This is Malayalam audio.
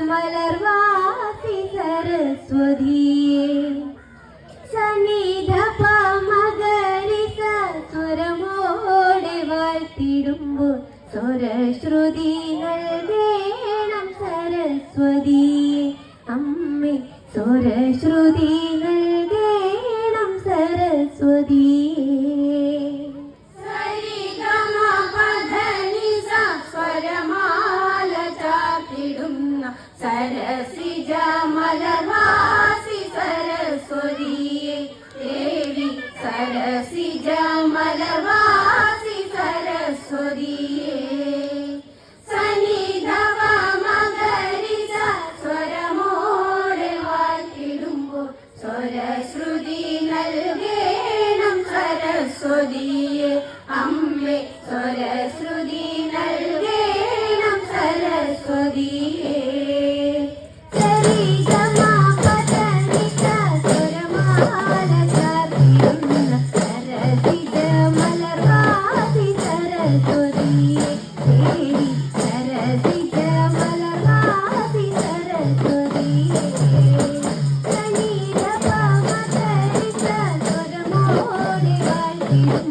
മലർവാസി സരസ്വതിയേ സന്നിധപ മകരിസ സ്വരമോടെ വാഴ്ത്തിടുമ്പോൾ സ്വരശ്രുതി നൽകേണം സരസ്വതിയേ അമ്മേ സ്വരശ്രുതി നൽകേണം സരസ്വതിയേ സ്വരമാല ചാർത്തിടുന്ന സരസിജ മലർവാസി സരസ്വതിയേ ദേവി സരസിജ മലർവാസി സരസ്വതിയേ സന്നിധവ മകരിസ സ്വരമോടെ വാഴ്ത്തിടുമ്പോൾ സ്വരശ്രുതി നൽകേണം സരസ്വതിയേ അമ്മേ സ്വരശ്രുതി നൽകേണം സരസ്വതിയേ Thank you.